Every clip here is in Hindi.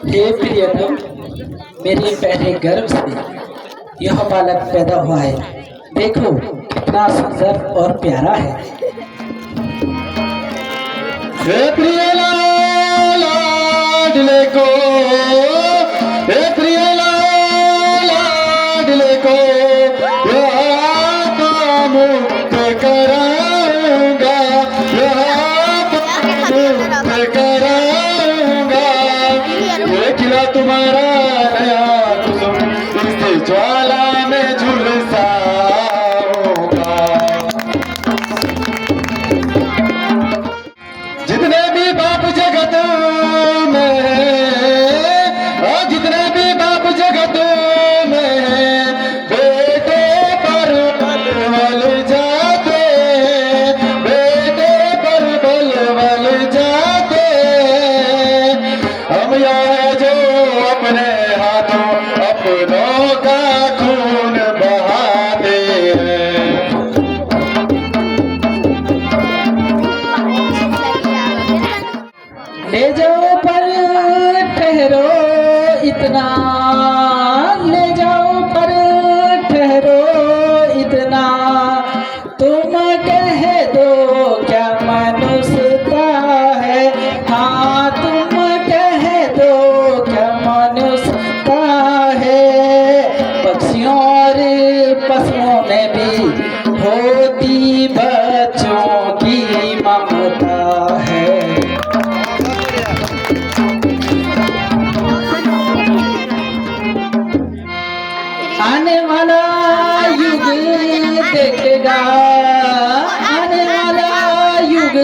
हे प्रियतम, मेरे पहले गर्भ से यह बालक पैदा हुआ है। देखो कितना सुंदर और प्यारा है। हे प्रिय लाडले को, हे प्रिय लाडले को यहाँ मुक्त कराऊंगा, यहाँ मुक्त कराऊंगा। ये खिला तुम्हारा नया कुसुम इस ज्वाला में झुलसाऊंगा। जितने भी बाप जगत में और जितने भी बाप जगत में बेटे पर बल जाते, बेटे पर बल जाते। हम यहाँ जो अपने हाथों अपनों का खून बहाते हैं। ले जाओ पर ठहरो इतना, ले जाओ पर ठहरो इतना। तुम कह दो क्या मनुष्यता है, हाँ तुम कह दो क्या मनुष्यता है। पक्षियों और पशुओं में भी होती बच्चों की ममता है। आने वाला युग देखेगा, आने वाला युग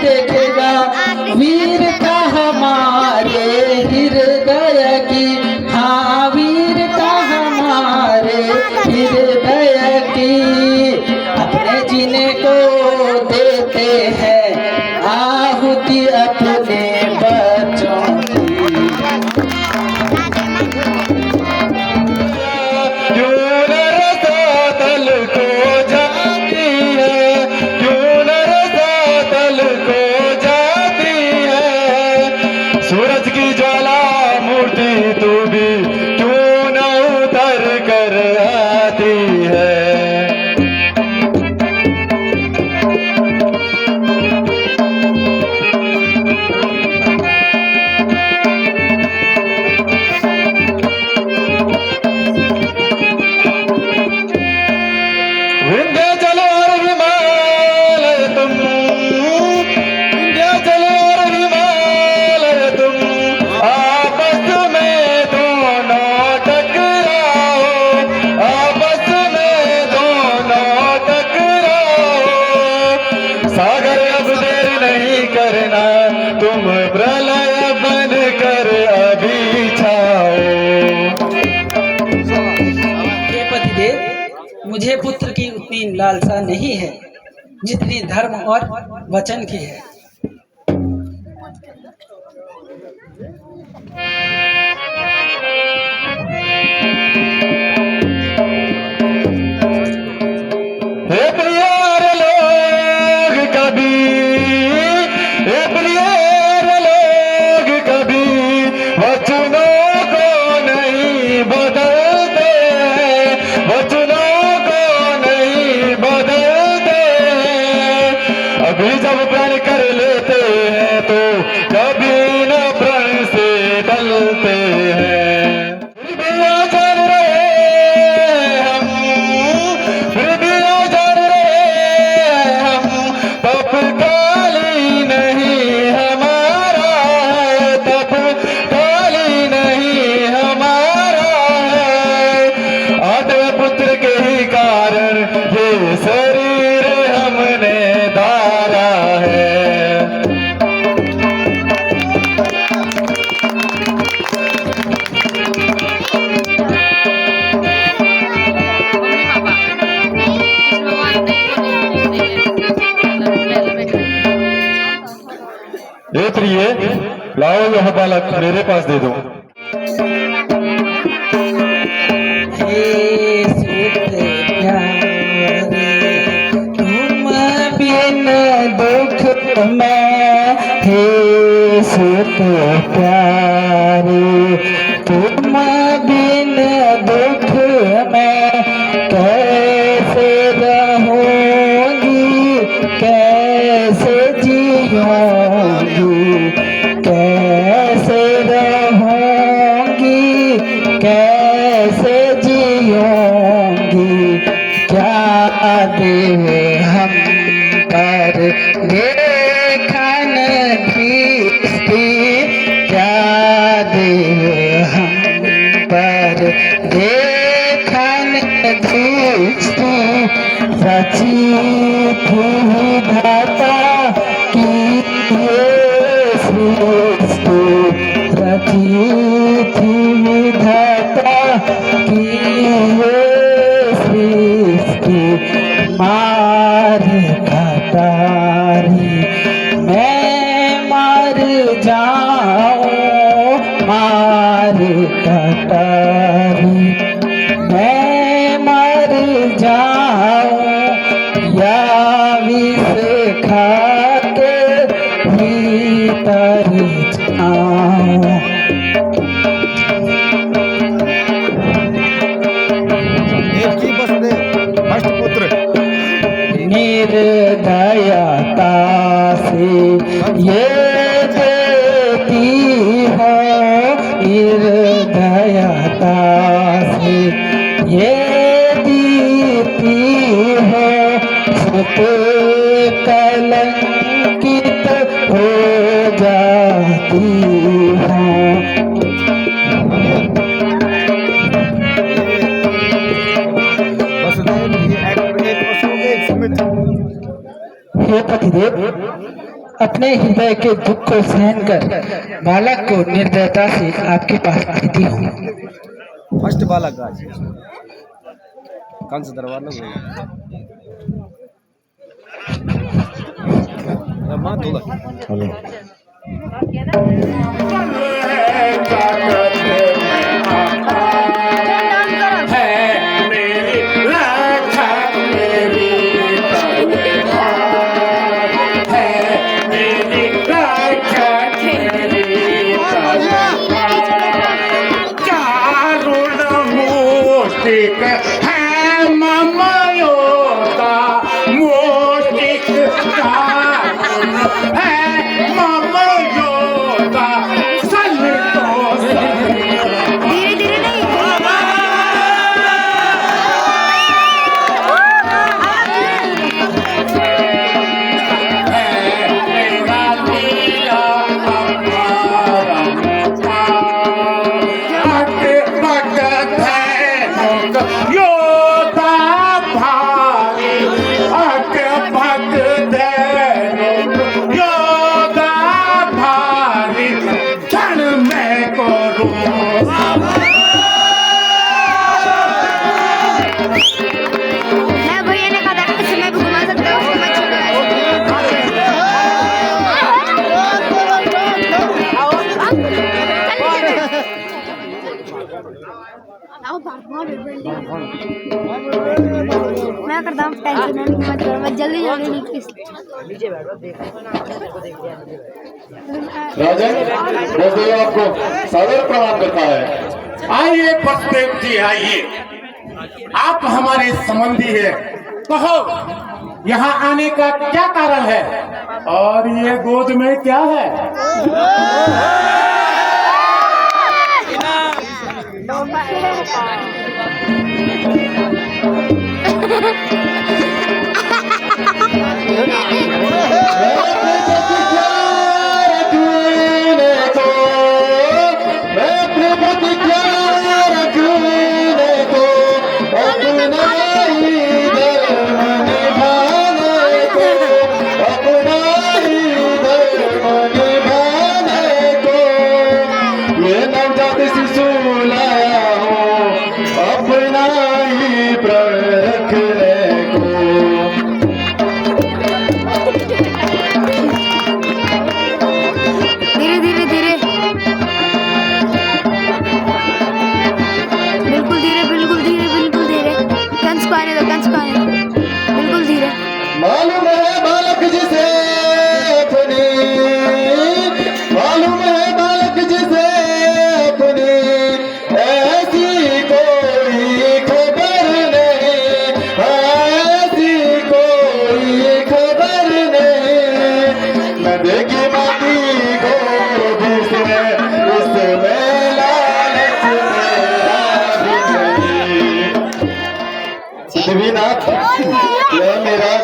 देखेगा वीरता हमारे हृदय की, हाँ वीरता हमारे हृदय की। अपने जीने को देते हैं आहुति अपने बच्चों की। सूरज की ज्वाला मूर्ति तू भी क्यों न उतर कर आती है। विंध्याचल और हिमालय तुम, विंध्याचल और हिमालय तुम आपस में दोनों टकराओ, आपस में दोनों टकराओ। सागर अब देर नहीं करना, तुम प्रलय बन कर अभी छाओ। हे पतिदेव, मुझे पुत्र की उतनी लालसा नहीं है जितनी धर्म और वचन की है। हे प्रियार लोग कभी, हे प्रियार लोग कभी वचनों को नहीं बदलते, वचनों को नहीं बदलते। अभी जब प्रण कर लेते हैं तो कभी न प्रण से टलते हैं। फिर भी आजाद रहे हम, फिर भी आजाद रहे हम। तपकाली नहीं हमारा है, तपकाली नहीं हमारा है। आठवें पुत्र के ही कारण ये शरीर हमने धारा है। हे प्रिय, लाओ यह बालक मेरे पास दे दो। हे सुत प्यारे, तुम बिन दुख में, हे तो प्यारे, तुम बिन दुख में कैसे रहूंगी, कैसे जीऊंगी, कैसे रहूंगी, कैसे जीऊंगी। क्या देवे हम पर लेखन दृष्टि, क्या देवे हम पर लेखन दृष्टि। रची थी विधाता की ये सृष्टि, रची थी विधाता की ये सृष्टि। मार कटारी मैं मर जाऊं, मार कटारी मैं मर जाऊं, या विष खा के भीतर जाऊं। देवकी वसुदेव अष्टपुत्र निर्दयता से ये देती हो, निर्दयता से ये देती हो। सुत कलंकित हो जाती हो। वसुदेव ये एक्टर एक पशु एक सुमित। हे पतिदेव, अपने हृदय के दुख को सहन कर बालक को निर्दयता से आपके पास भेजती हूँ। फर्स्ट बालक आज कंस दरबार में माँ दूल्हा चलो है ममयोता मोटिक है ममयोता संतोष। धीरे धीरे नहीं मैं भैया ने कहा था कि समय भी घुमा सकते हो मैं मैं करता हूँ टेंशन मत करो मैं जल्दी जल्दी राजन वसुदेव आपको सादर प्रणाम करता है। आइए वसुदेव जी आइए, आप हमारे संबंधी है, कहो यहाँ आने का क्या कारण है और ये गोद में क्या है?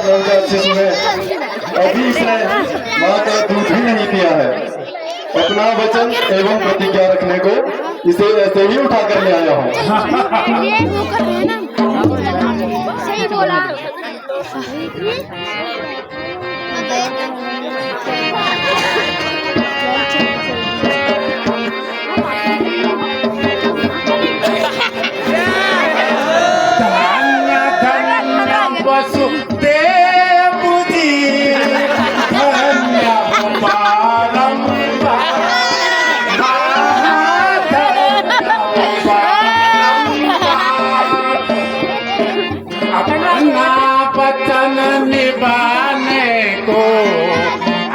नवजात शिशु है, अभी इसने माँ का दूध भी नहीं पिया है। अपना वचन एवं प्रतिज्ञा रखने को इसे ऐसे ही उठा कर ले आया हूँ। ये वो कर रहे हैं ना, सही बोला। धन्य धन्य वसुदेव जी, धन्य बारंबार, अपना वचन निभाने को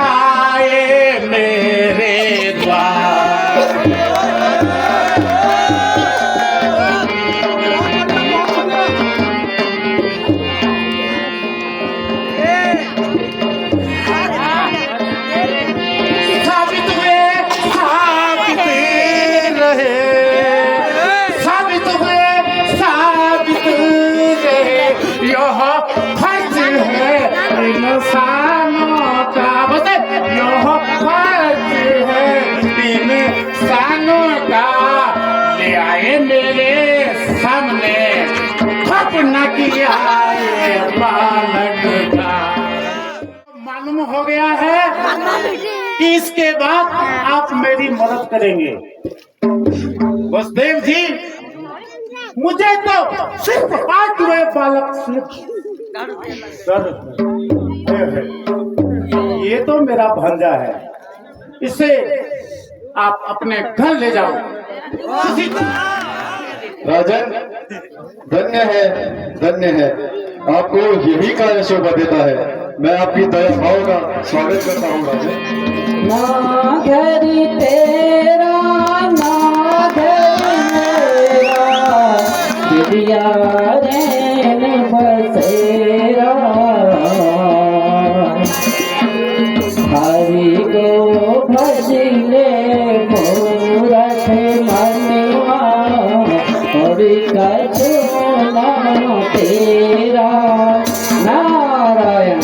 आए मेरे द्वार। साबित हुए साबित रहे, साबित हुए साबित रहे, यह फर्ज है इंसानों का, बस यह फर्ज है इंसानों का। ले आए मेरे सामने अपना किया ये बालक का। मालूम हो गया है कि इसके बाद आप मेरी मदद करेंगे। वसुदेव जी, मुझे तो सिर्फ आज हुए बालक से ये तो मेरा भांजा है, इसे आप अपने घर ले जाओ। राजन, धन्य है, आपको यही कार्य शोभा देता है। मैं आपकी दया भाव का स्वागत करता हूँ राजन। ना घर तेरा ना घर मेरा, दिया रैन बसेरा, हरि को भजले मूरख मनवा, और कछु ना तेरा। नारायण।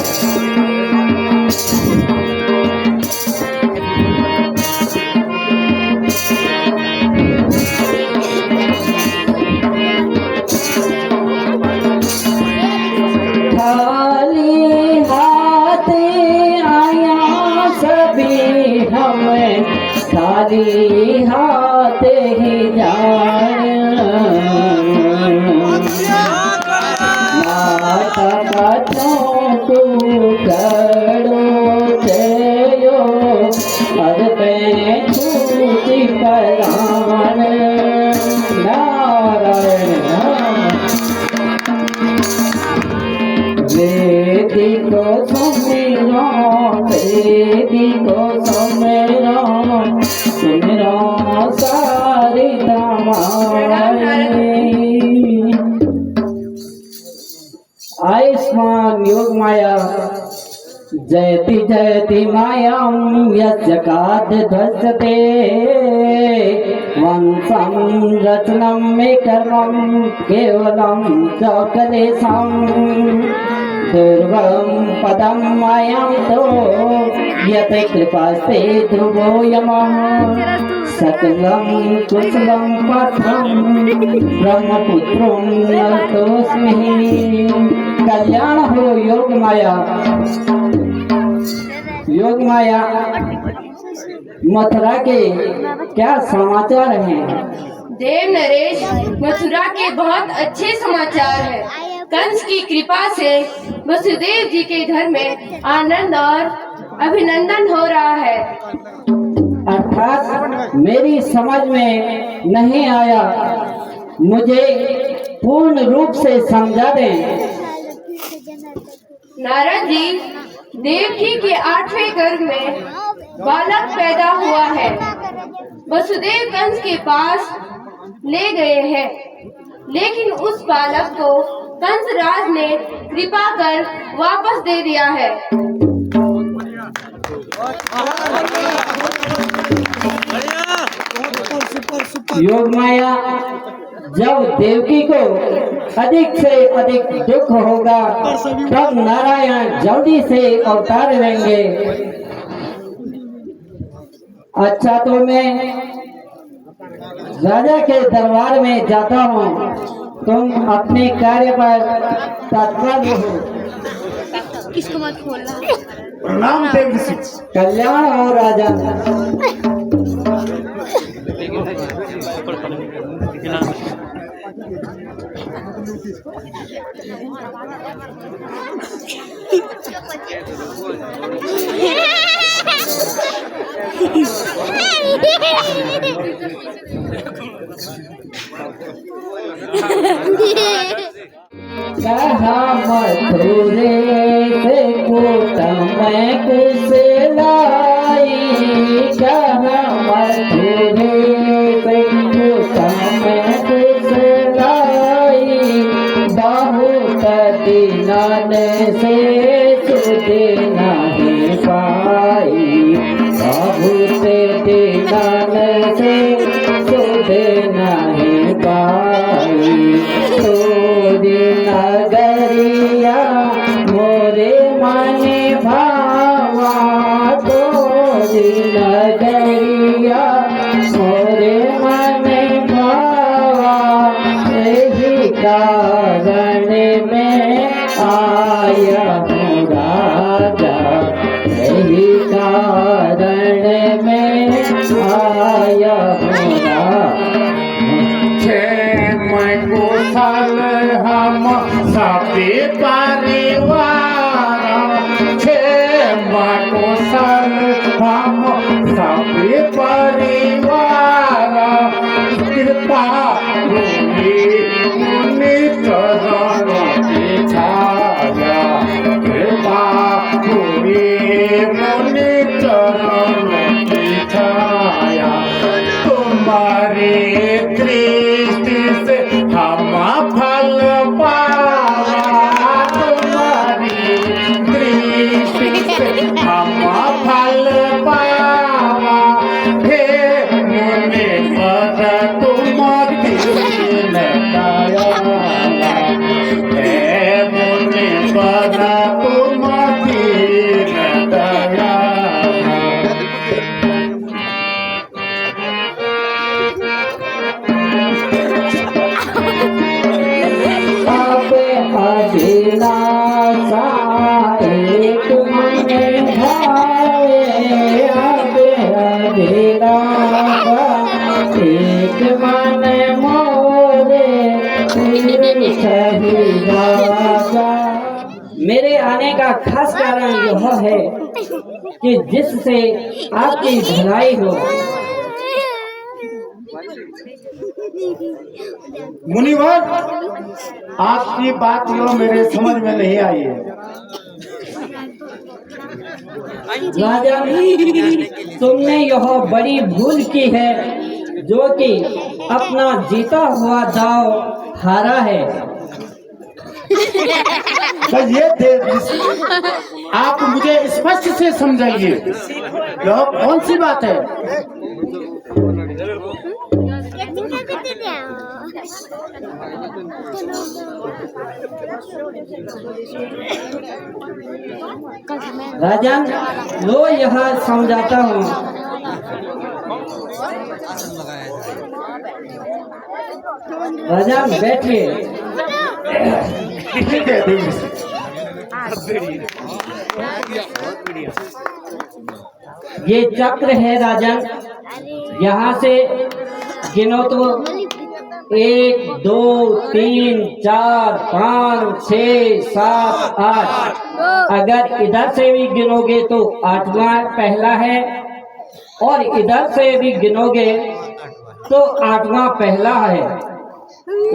खाली हाथ आया सभी हमें, खाली हाथ ही जाए। माता पाछों तू करो चयो, हर पे छूटी परान। नारायण। वेदी को सुमिरो, वेदी को सुमिरो, सुमिरो सारी दमाई। आयुष्मान योग माया, जयति जयति मायां यस्य कार्य वंशं रचनं मे कर्मं केवलं चौकदेशं। दुर्गम पदम मायां तो यत कृपास्ते ध्रुवो यमः, सकलं कुशलं पथं ब्रह्मपुत्रं नतोऽस्मि। कल्याण हो योग माया। योग माया, मथुरा के क्या समाचार हैं? देव नरेश, मथुरा के बहुत अच्छे समाचार हैं। कंस की कृपा से वसुदेव जी के घर में आनंद और अभिनंदन हो रहा है। अर्थात मेरी समझ में नहीं आया, मुझे पूर्ण रूप से समझा दें। नारद जी, देवकी के 8वें गर्भ में बालक पैदा हुआ है। वसुदेव कंस के पास ले गए हैं, लेकिन उस बालक को कंस राज ने कृपा कर वापस दे दिया है। योग माया, जब देवकी को अधिक से अधिक दुख होगा तब नारायण जल्दी से अवतार लेंगे। अच्छा तो मैं राजा के दरबार में जाता हूँ, तुम अपने कार्य पर तत्पर हो। किसको मत खोलना। प्रणाम देव ऋषि। कल्याण हो राजा। कहा मथुरे से कुटम कुशलाई, कहा मथुरे से कुटम कुशलाई, बहुत दिनन से सुध नहीं पाई, बहुत दिनन से सुध नहीं पाई। नगरिया मोरे माने भावा, तोरी नगरिया मोरे माने भावा, यही कारण में आया हूँ राजा, यही कारण में आया हूँ राजा। कुशल हम सभी परिवार, कुशल हम सभी परिवार, कृपा मुनि चरण की छाया, कृपा मुनि चरण की छाया, तुम्हारी दृष्टि से हम फल पावा, तुम्हारी दृष्टि से हम फल पावा, हे मुनि पर तुम दीन दयाला, हे मुनि पर तुम दीन दयाला। अभिलाषा एक मन भावे, अभिलाषा एक मन मोरे, सही राजा। मेरे आने का खास कारण यह है कि जिससे आपकी भलाई हो। मुनिवर, आपकी बात जो मेरे समझ में नहीं आई है। राजा, तुमने यह बड़ी भूल की है जो कि अपना जीता हुआ दाव हारा है। तो ये देव आप मुझे स्पष्ट से समझाइए, यह कौन सी बात है? राजन, लो यह समझाता हूँ। राजन बैठिए। ठीक है देव ये चक्र है राजन, यहाँ से गिनो तो 1 2 3 4 5 6 7 8। अगर इधर से भी गिनोगे तो 8वां पहला है, और इधर से भी गिनोगे तो 8वां पहला है।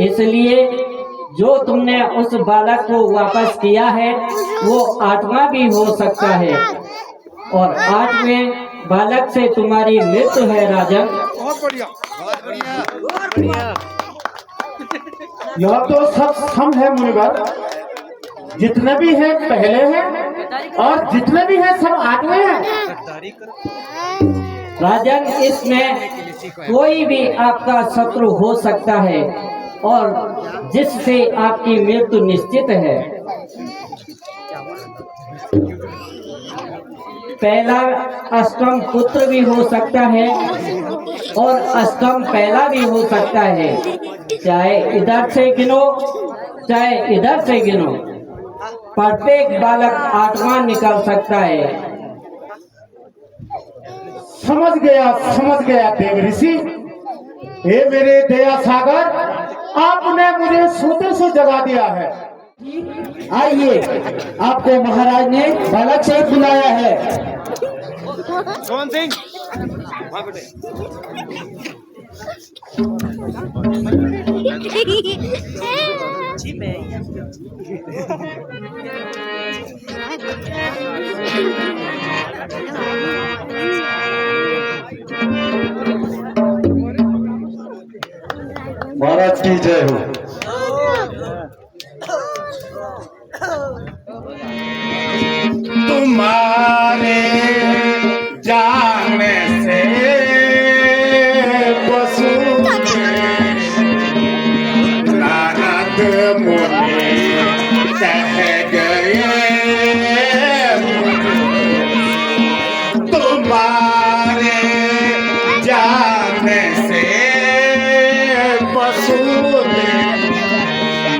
इसलिए जो तुमने उस बालक को वापस किया है वो 8वां भी हो सकता है, और 8वें बालक से तुम्हारी मृत्यु है राजन। यह तो सब सम है मुनिवर, जितने भी हैं पहले हैं और जितने भी हैं सब 8वें हैं। राजन, इसमें कोई भी आपका शत्रु हो सकता है, और जिससे आपकी मृत्यु निश्चित है। पहला अष्टम पुत्र भी हो सकता है और अष्टम पहला भी हो सकता है। चाहे इधर से गिनो चाहे इधर से गिनो, प्रत्येक बालक आत्मा निकल सकता है। समझ गया देव ऋषि। हे मेरे दया सागर, आपने मुझे सोते से जगा दिया है। आइए, आपको महाराज ने बालक से बुलाया है। सोहन सिंह वहाँ बैठे। महाराज की जय हो। तुम्हारे जाने से पशु नारद मुनि कह गए, तुम्हारे जाने से पशु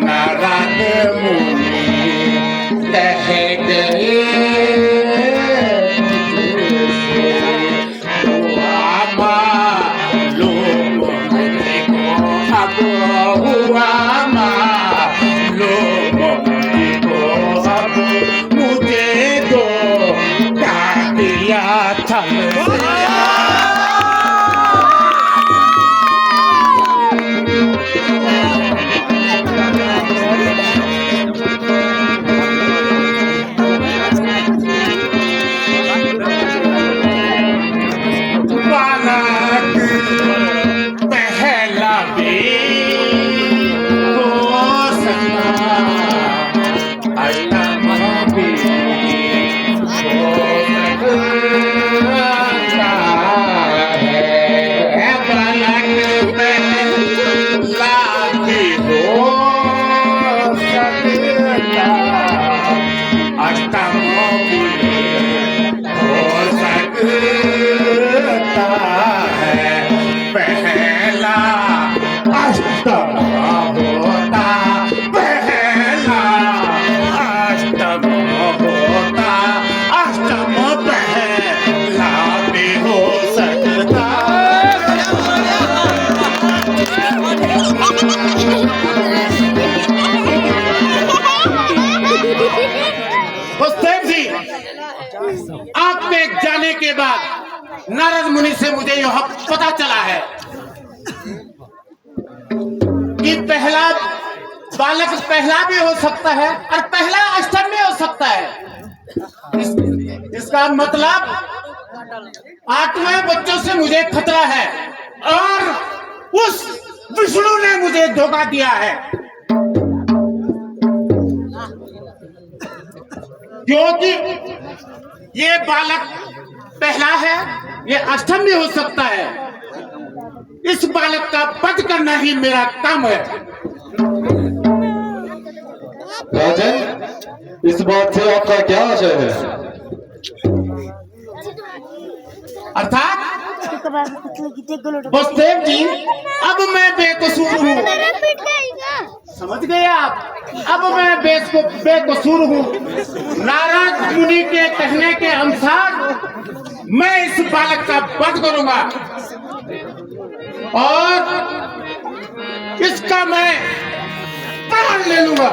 नारद मुनि कह गए, मुझे दो दिया था। पहला भी हो सकता, अष्टम भी हो सकता है। बालक पहला भी हो सकता, अष्टम भी हो सकता है। पहला अष्टम होता, पहला अष्टम होता, अष्टम पहला भी हो सकता। जी, आपके जाने के बाद नारद मुनि से मुझे यह पता चला है कि पहला बालक पहला भी हो सकता है और पहला अष्टम भी हो सकता है। इसका मतलब 8वें बच्चों से मुझे खतरा है और उस विष्णु ने मुझे धोखा दिया है, क्योंकि ये बालक पहला है, ये अष्टम भी हो सकता है। इस बालक का वध करना ही मेरा काम है। राजन, इस बात से आपका क्या आशय है? अर्थात वसुदेव जी, अब मैं बेकसूर हूँ। समझ गए आप? अब मैं बेकसूर हूँ। नारद मुनि के कहने के अनुसार मैं इस बालक का वध करूंगा और इसका मैं प्राण ले लूंगा।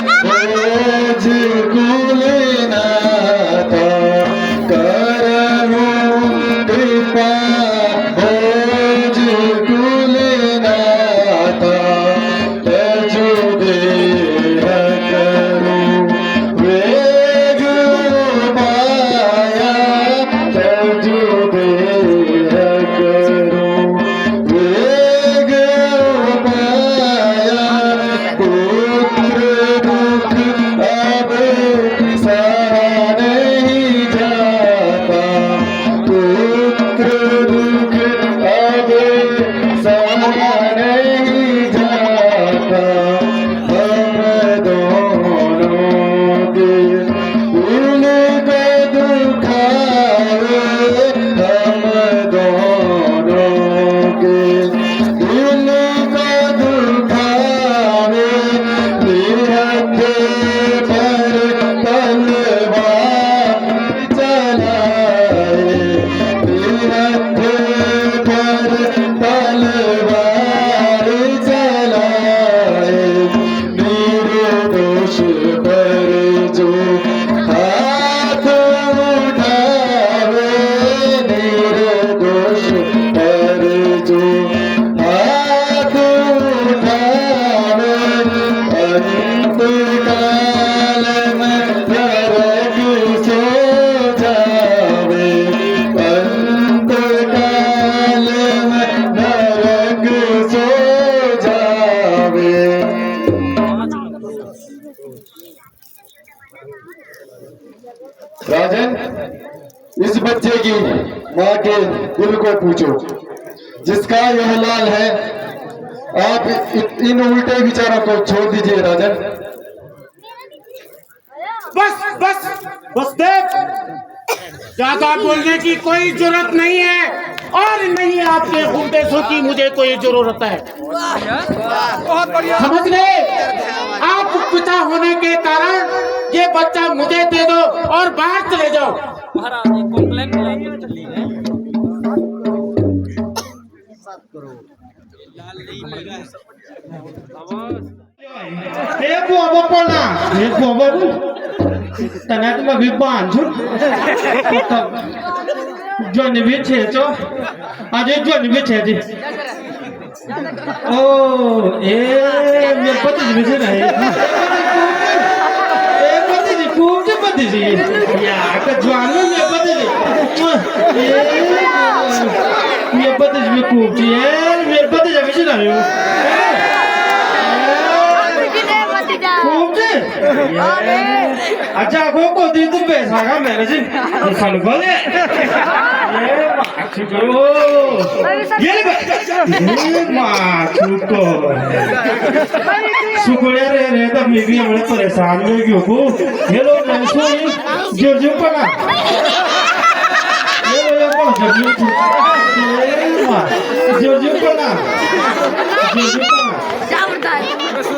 Oh की माँ के दिल को पूछो, जिसका यह लाल है। आप इन उल्टे विचारों को छोड़ दीजिए राजन। बस बस बस देव, ज्यादा बोलने की कोई जरूरत नहीं है और नहीं आपके उपदेशों की मुझे कोई जरूरत है। समझ गए? आप पिता होने के कारण ये बच्चा मुझे दे दो और बाहर चले जाओ। Nego apa pona? Nego apa tu? Tanah tu mah biban tu. John ni bice tu. Aje John ni bice je. Oh, मेरे पति जी बिचे नहीं. पति जी खूब जे पति जी. यार का जवान में मेरे पति जी. मेरे पति जी में खूब जी है. मेरे पति जी बिचे नहीं. अच्छा को दी तुम पैसा का मैंने जी फल बोले ये माचू को सुकुड़िया रे तब मैं भी हमारे परेशान में क्यों को ये लोग नैसो जो जो पना ये लोग पना जो जो पना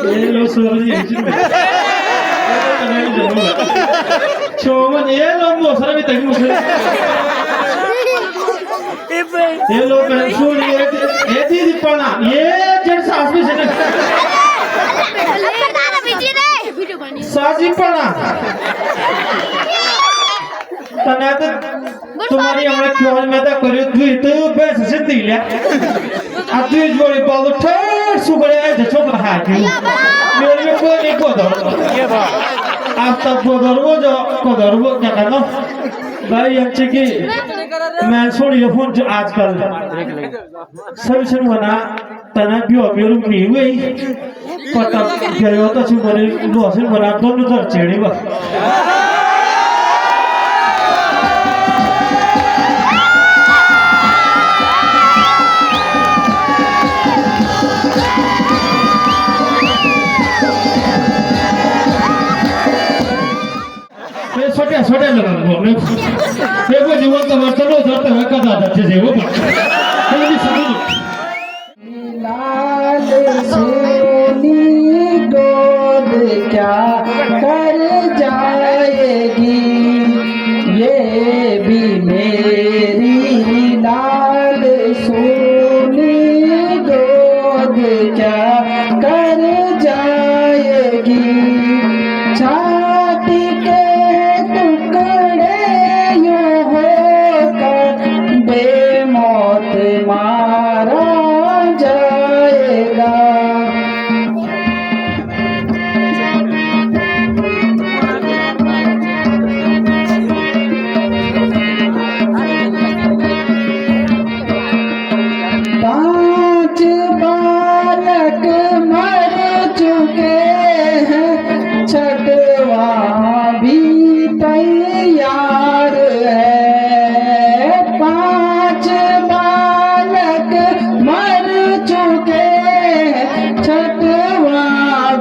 ये लो सोरी चोमन ये लो मोसरा भी तक मुझे ये लो सोरी ये दीदी पना ये जड़ सास में से साजी पना तना तो तुम्हारी हमारे क्यों में तो करियो तू बस से दिला अब तू जोड़ी बाल उठा सुगड़े है जो छोटा है मेरे में कोई नहीं कोदर अब तब कोदर वो क्या करना भाई अच्छे की मैं छोड़ी ये फोन जो आजकल सभी से बना तना क्यों मेरे की हुई पता क्या होता है मेरे लोग बना दोनों तरफ चेड़ी बा छोटे लोग में ये वो जीवन तो वर्तमान होता है का दादा से वो ये भी समझो लाल सोनी गोद क्या कर जाएगी ये भी मेरी लाल सोनी गोद क्या कर जाएगी छाती के बेमौत मारा जाएगा पांच बालक मर चुके हैं छठवा भी तैयार है पांच बालक मर चुके हैं छठवा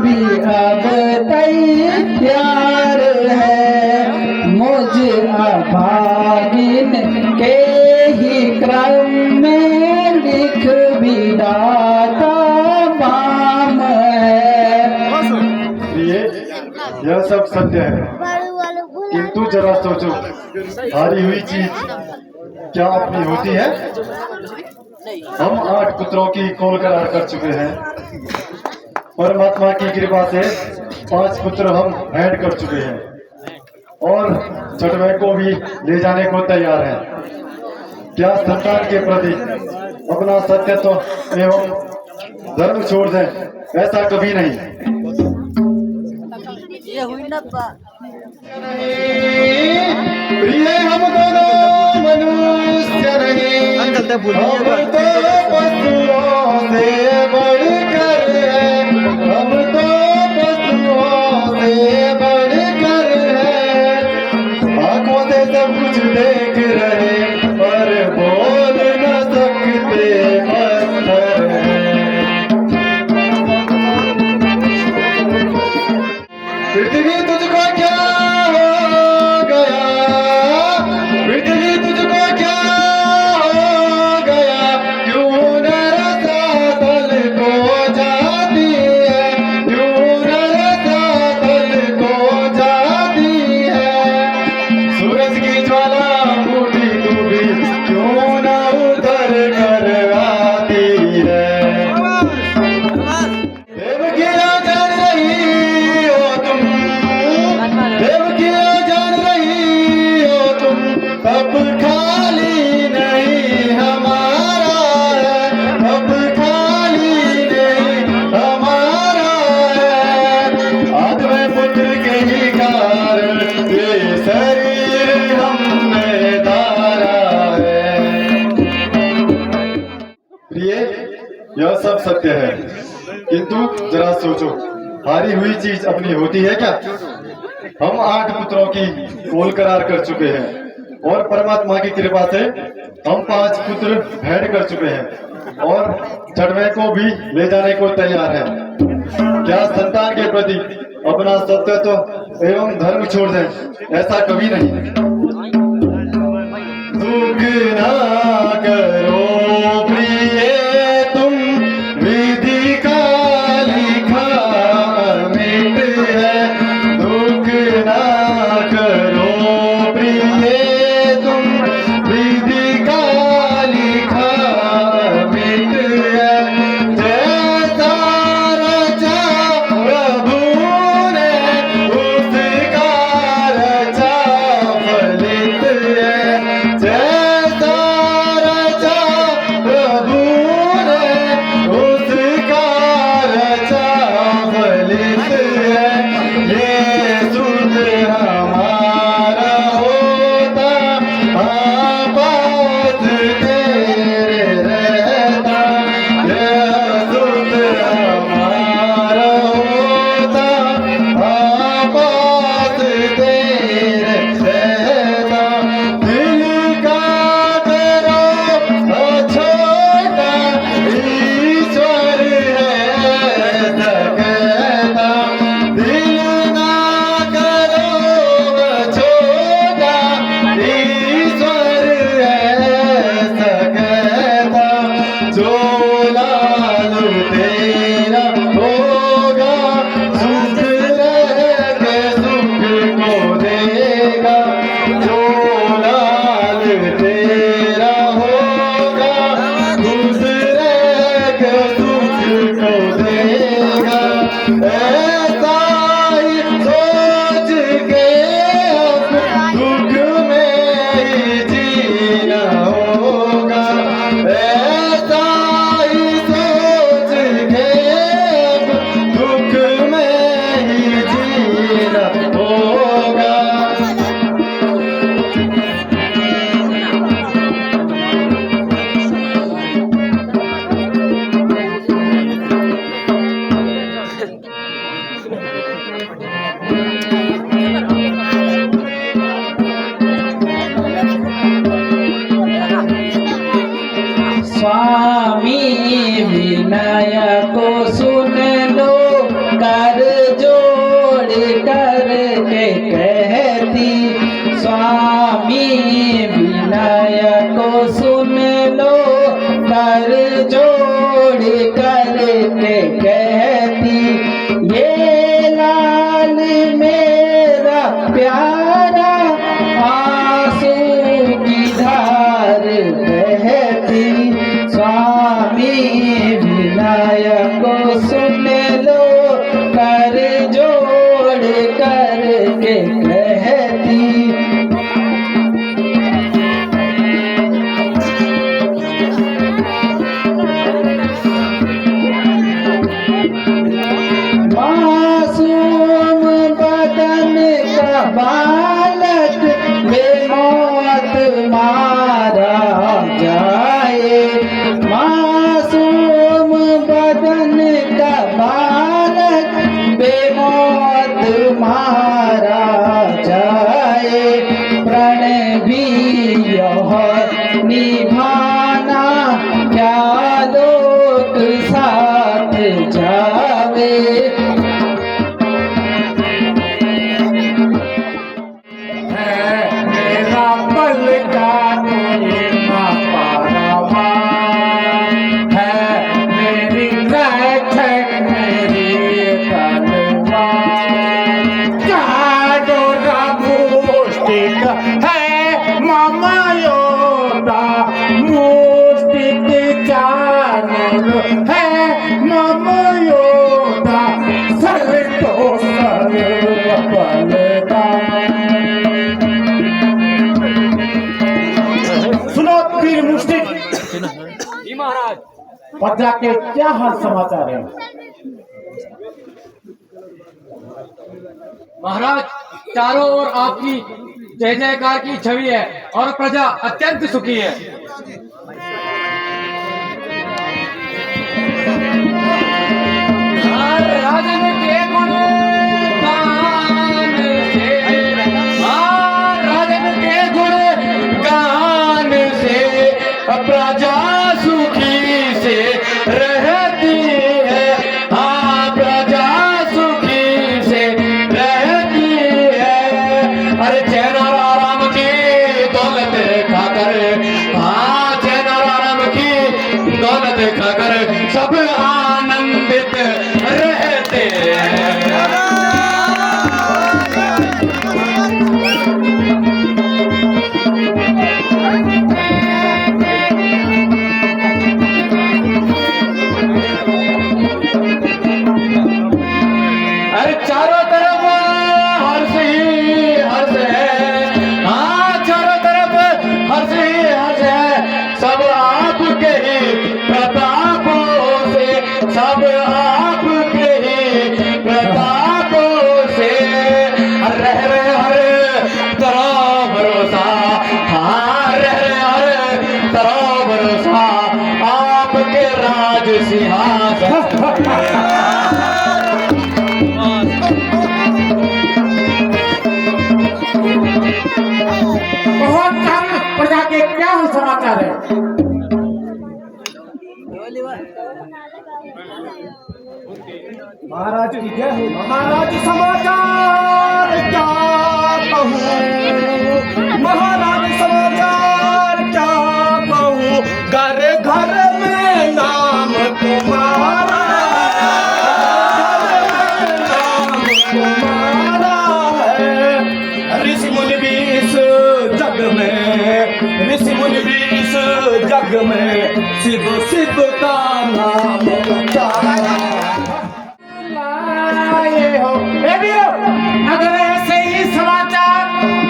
भी अब तैयार है मुझ अभागिन के ही क्रम में लिख विधाता बाम है। यह सब सत्य है, किंतु जरा सोचो हारी हुई चीज क्या अपनी होती है। हम 8 पुत्रों की कोल करार कर चुके हैं, परमात्मा की कृपा से 5 पुत्र हम ऐड कर चुके हैं और छठवें को भी ले जाने को तैयार हैं। क्या संतान के प्रति अपना सत्यत्व एवं धर्म छोड़ दें? ऐसा कभी नहीं। प्रिय हम दोनों मनुष्य नहीं, हम तो पशुओं से बढ़कर है, हम तो पशुओं से बढ़कर है। आंखों से सब कुछ देख रहे प्रिय, यह सब सत्य है, किंतु जरा सोचो, हारी हुई चीज अपनी होती है क्या? हम 8 पुत्रों की कोल करार कर चुके हैं और परमात्मा की कृपा से हम 5 पुत्र भेंट कर चुके हैं और 6वें को भी ले जाने को तैयार हैं। क्या संतान के प्रति अपना सत्यत्व एवं धर्म छोड़ दें? ऐसा कभी नहीं। दुख ना करो प्रिय, तुम विधि का लिखा अमिट है। दुख ना करो प्रिय, तुम विधि का लिखा अमिट है। जैसा रचा प्रभु ने उसका रचा फलित है। जैसा रचा प्रभु ने उसका रचा फलित है। ये सुध हमारा होता आपात तेरे रहता। ये सुध हमारा होता आपात तेरे रहता। दिल का करो छोटा, ईश्वर है सकता। दिल ना करो छोटा, ईश्वर है सकता। जो लालू तेरा होगा, सुख रह के सुख को देगा। जो लाल तेरा होगा, खुश रह के सुख को देगा। ऐसा ही सोच के अब दुख में ही जीना होगा। ऐसा ही सोच के अब दुख में ही जीना होगा। स्वामी विनय को सुन लो, कर जोड़ कर के कहती। स्वामी विनय को सुन लो, कर जोड़ कर के कहती। ये लाल मेरा प्यारा, आंसू की धार बहती। स्वामी विनय को सुन लो, कर जोड़ कर के कहती। मासूम बदन का बालक बेमौत मारा जाए। मासूम बदन का बालक बेमौत मारा जाए। प्रण भी यह निभाना, क्या लोक साथ जावे। मेरा बल का ना पारावा है। मेरी रक्षक मेरी तलवार। चारो मुष्टिक है मामा योदा। मुष्टिक चारो है मामा योदा। सर तो सर बलदान। सुनो पीर मुश्तिक महाराज, प्रजा के क्या हाल समाचार है? महाराज, चारों ओर आपकी जय जयकार की छवि है और प्रजा अत्यंत सुखी है। देखा कर सब आनंदित रहते हैं। अरे चारों तरफ हर्ष ही हर्ष है, हाँ चारों तरफ हर्ष ही हर्ष है। सब आपके ही प्रतापों से, सब आपके ही प्रतापों से रह रहे हर तरह भरोसा, हाँ रह रहे हर तरह भरोसा आपके राज सिंहासन। बहुत कम प्रजा के क्या हो समाचार है? महाराज की जय हो। महाराज समाचार क्या कहूँ, महाराज समाचार क्या कहूँ, घर घर में नाम तुम्हारा, नाम तुम्हारा है। ऋषि मुनि भी इस जग में, ऋषि मुनि भी इस जग में शिव शिव का नाम बताया। लाए हो अगर ऐसे ही समाचार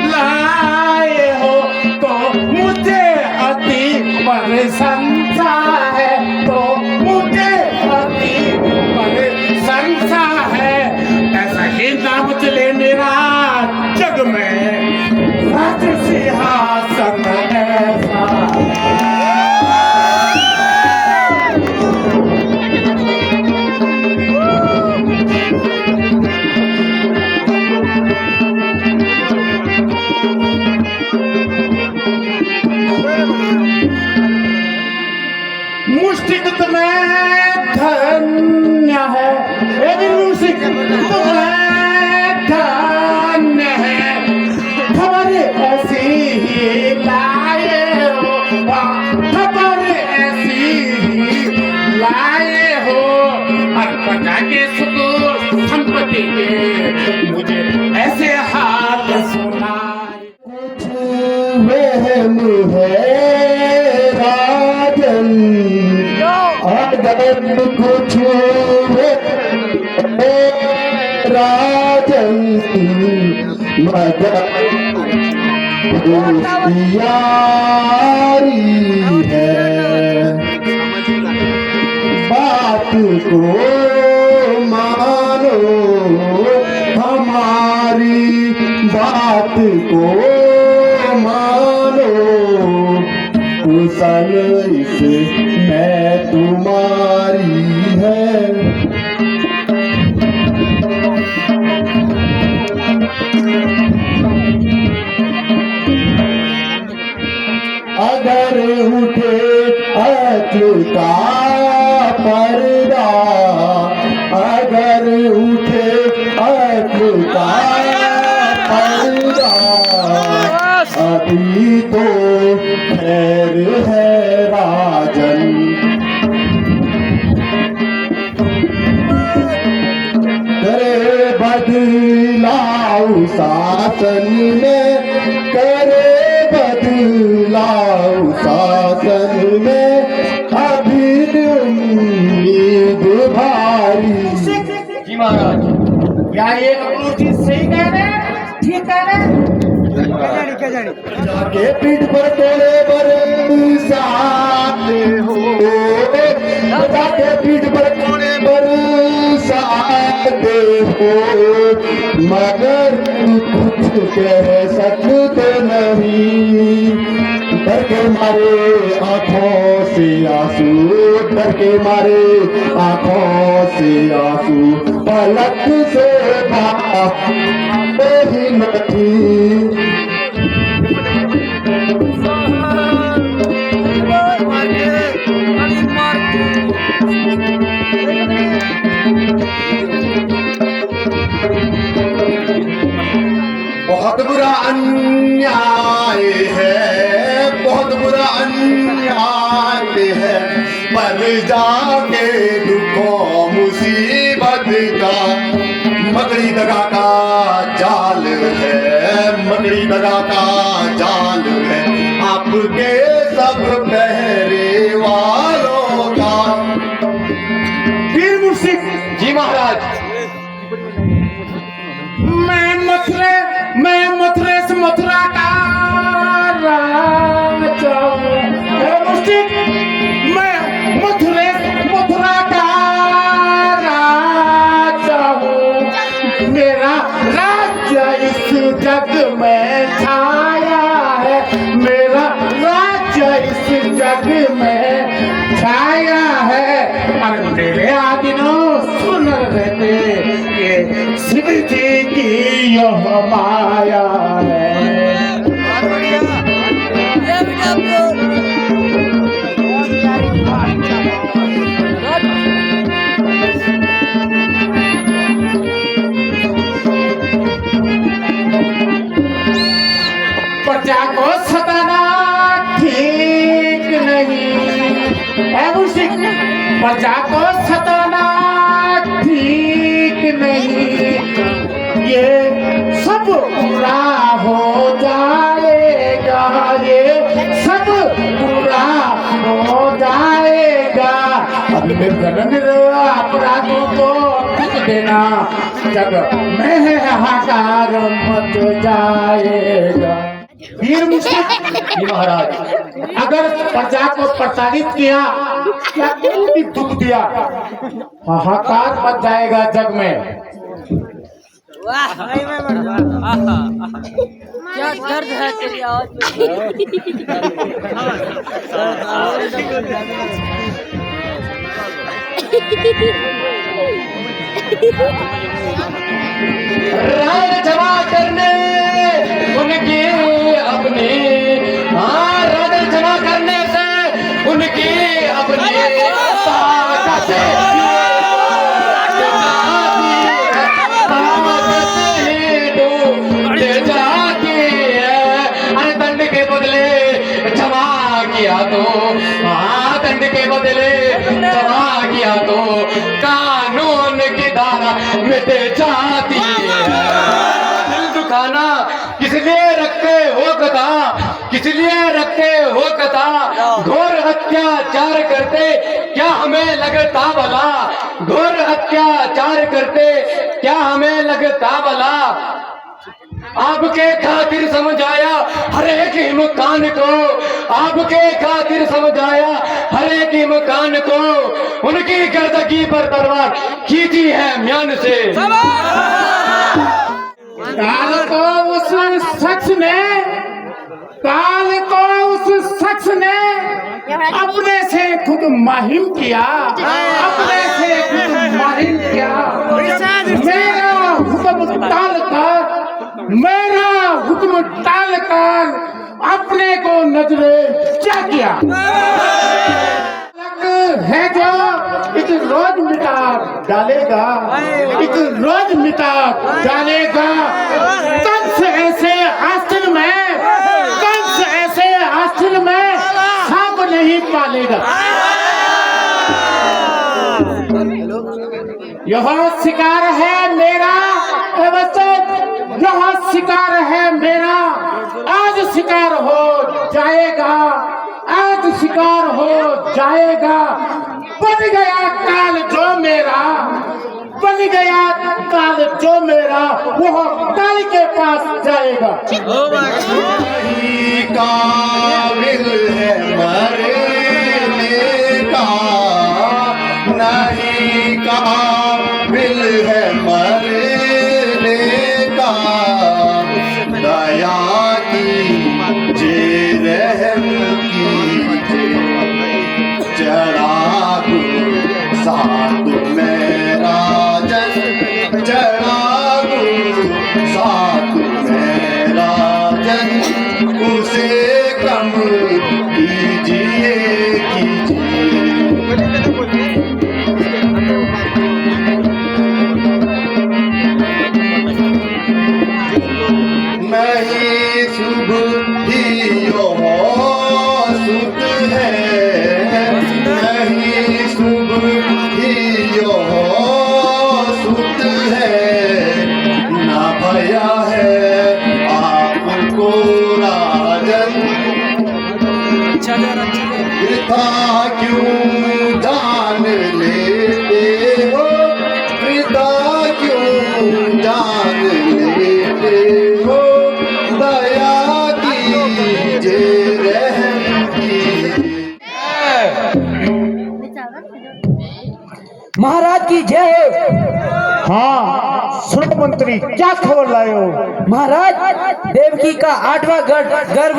लाए हो तो मुझे अति प्रशंसा है, तो मुझे अति प्रशंसा है। ऐसा ही नाम चले मेरा जग में, राज सिंहासन ऐसा। मुष्टिक तुम्हें धन्य है, मुष्टिक तुम्हें धन्य है। खबर ऐसी ही लाए हो, खबर ऐसी ही लाए हो। हर प्रजा के सुख संपत्ति के मुझे ऐसे हाल सुनाए। कुछ वहम है राजन, अगर कुछ राजन, मगर यारी है। बात को मानो, हमारी बात को मानो, कुशल इसमें तुम्हारी है। अगर उठे अक्ल का पर्दा, अगर उठे अक्ल का पर्दा, अभी तो खैर है राजन। करे बदलाव शासन में, करे बदलाव शासन में, अभी उम्मीद भारी। जी महाराज। क्या ये मूर्ति सही कह रहे हैं? ठीक कह रहे हैं? जाके पीठ पर तोड़े बरसाते हो, जाके पीठ पर तोड़े बरसाते हो, मगर कुछ कह सकते नहीं। डर के मारे आंखों से आंसू, डर के मारे आंखों से आंसू, पलक से भागते ही नहीं। बहुत बुरा अन्याय है, बहुत बुरा अन्याय है। तर जाके दुखों मुसीबत का मकड़ी दगा का जाल है, मकड़ी दगा का जाल है आपके सब पहरे वालों का। वीर मुर्शिद जी महाराज। मैं मथुरे से मथुरा का राजा हूँ। मुर्शिद मैं मथुरा का राजा हूँ। मेरा राज्य इस जग में छाया है, मेरा राज्य इस जग में छाया है। अरे मेरे आदिनों सुन रहते ये शिव जी की यह माया है। प्रजा को सताना ठीक नहीं है मुर्शिद, प्रजा को सताना ठीक नहीं। ये सब पूरा हो जाएगा, ये सब पूरा हो जाएगा। अपराधों को दुख देना जब में हाहाकार मच जाएगा। वीर मुर्शिद जी महाराज। अगर प्रजा को प्रताड़ित किया या कोई भी दुख दिया, हाहाकार मच जाएगा जग में। क्या दर्द है तेरी आवाज राय जमा करने उनके अपने, हाँ राय जमा करने से उनके अपने ताकत जाती है। अरे दंड के बदले जमा किया तो, हाँ दंड के बदले जमा किया तो कानून की धारा मिट जाती है। दिल दुखाना किस लिए रखते हो कथा, किस लिए रखते हो कथा, घोर अत्याचार करते क्या हमें लगता भला, घोर अत्याचार करते क्या हमें लगता भला। आपके खातिर समझाया हर एक मकान को, आपके खातिर समझाया हर एक मकान को, उनकी गर्दगी पर तलवार खींची है म्यान से। काल को उस शख्स ने अपने से खुद माहिम किया, अपने से खुद माहिम किया। मेरा हुक्म टाल कर अपने को नजरे क्या किया है जो एक रोज मिटा डालेगा, एक रोज मिटा डालेगा। कंस ऐसे आस्तीन में, कंस ऐसे आस्तीन में सांप नहीं पालेगा। यह शिकार है मेरा, यह शिकार है मेरा, आज शिकार हो जाएगा, आज शिकार हो जाएगा। बन गया काल जो मेरा, बन गया काल जो मेरा, वह काल के पास जाएगा। नहीं काबिल है मरने का, नहीं काबिल है मरने का। दया कीजिए, रहम कीजिए, चढ़ा दूं साथ मेरा जन, चढ़ा दूं साथ मेरा जन, उसे कम महाराज की जय हो। हाँ सुनो मंत्री, क्या खबर लाए हो? महाराज, देवकी का 8वां गर्भ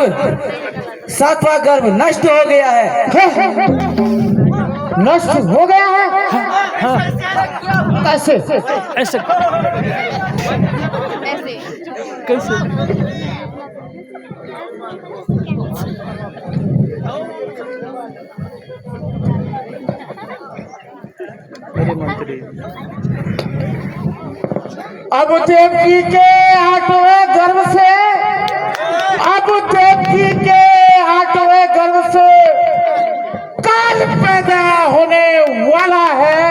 7वां गर्भ नष्ट हो गया है। नष्ट हो गया है? कैसे? ऐसे कैसे? अब देवकी के 8वें गर्भ से, अब देवकी के 8वें गर्भ से काल पैदा होने वाला है।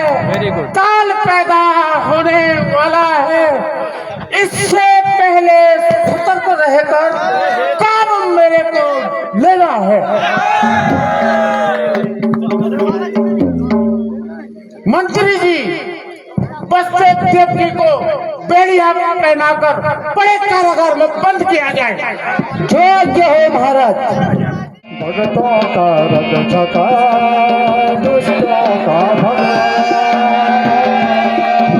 काल पैदा होने वाला है। इससे पहले सतर्क रहकर काम मेरे को लेना है। मंत्री जी, बस्ते देवकी को बेड़िया पहनाकर बड़े कारागार में बंद किया जाए। जो हो महाराज। भगतों का रक्षका, दुष्टों का भगवान।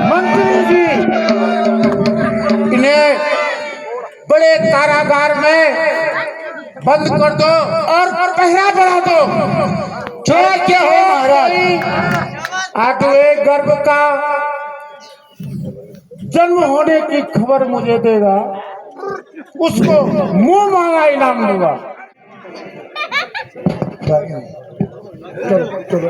मंत्री जी, इन्हें बड़े कारागार में बंद कर दो और पहरा बढ़ा दो। जो हो महाराज। 8वें गर्भ का जन्म होने की खबर मुझे देगा, उसको मुंह मांगा इनाम दूंगा। चलो चलो